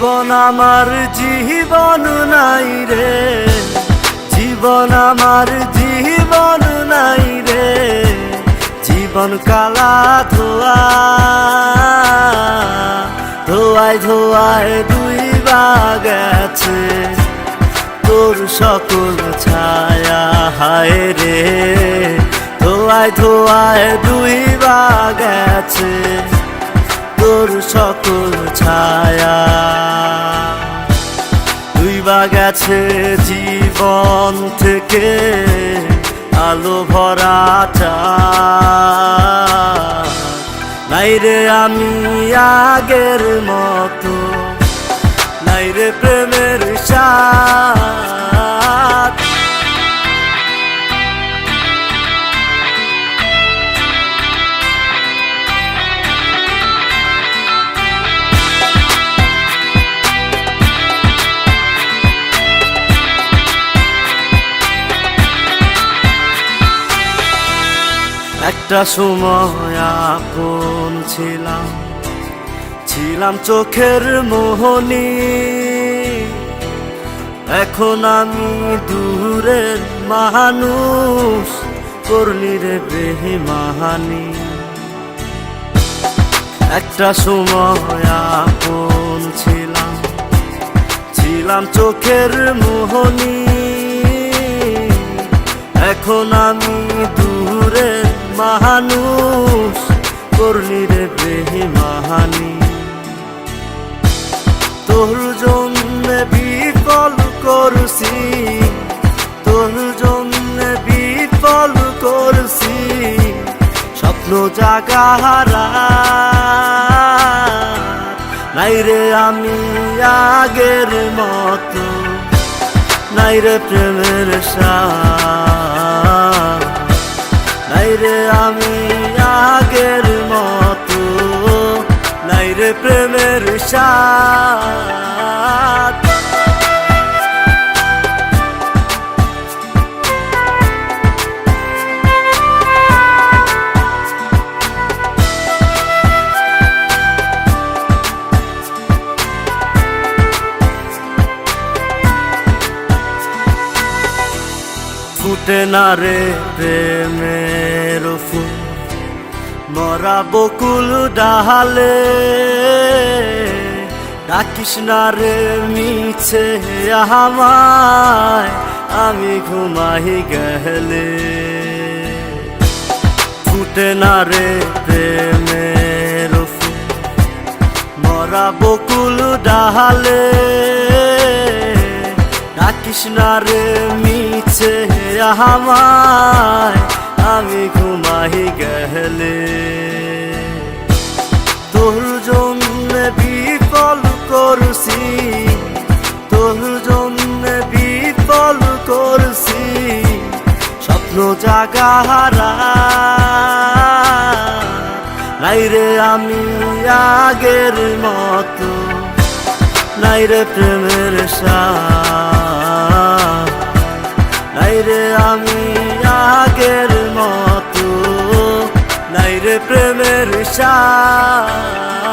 জীবন আমার জীবন নাই রে, জীবন আমার জীবন নাই রে, জীবন কালা ধোয়া ধোয়ায় ধোয়ায় দুই গেছে তোর সকল ছায়া হায় রে, ধোয়ায় ধোয়ায় দুই গেছে তোর সকল ছায়া। দুই গেছে জীবন থেকে আলো ভরাটা, নাই রে আমি আগের মতো, নাই রে প্রেমের স্বাদ। একটা সময় আপন ছিলাম, ছিলাম চোখের মোহনী, এখন আমি দূরের মানুষ, করলি রে বেঈমানি। একটা সময় আপন ছিলাম, ছিলাম চোখের মোহনী, এখন আমি দূরের মানুষ, করলি রে বেঈমানি। তোর জন্য বিফল করছি, তোর জন্য বিফল করছি স্বপ্ন জাগাহারা, নাই রে আমি আগের মতো, নাই রে প্রেমের স্বাদ, নাই রে আমি আগের মতো, নাই রে প্রেমের স্বাদ। ফুটে না রে প্রেমের ফুল মরা বকুল ডালে, ডাকিস না রে মিছে আমায় আমি ঘুমাই গেলে। ফুটে না রে প্রেমের ফুল মরা বকুল ডালে, ডাকিস না রে মিছে আমায় আমি ঘুমাই গেলে। তোর জন্য বিফল করছি, তোর জন্য বিফল করছি স্বপ্ন জাগাহারা, নাই রে আমি আগের মতো, নাই রে প্রেমের স্বাদ, নাই রে আমি আগের মতো, নাই রে প্রেমের স্বাদ।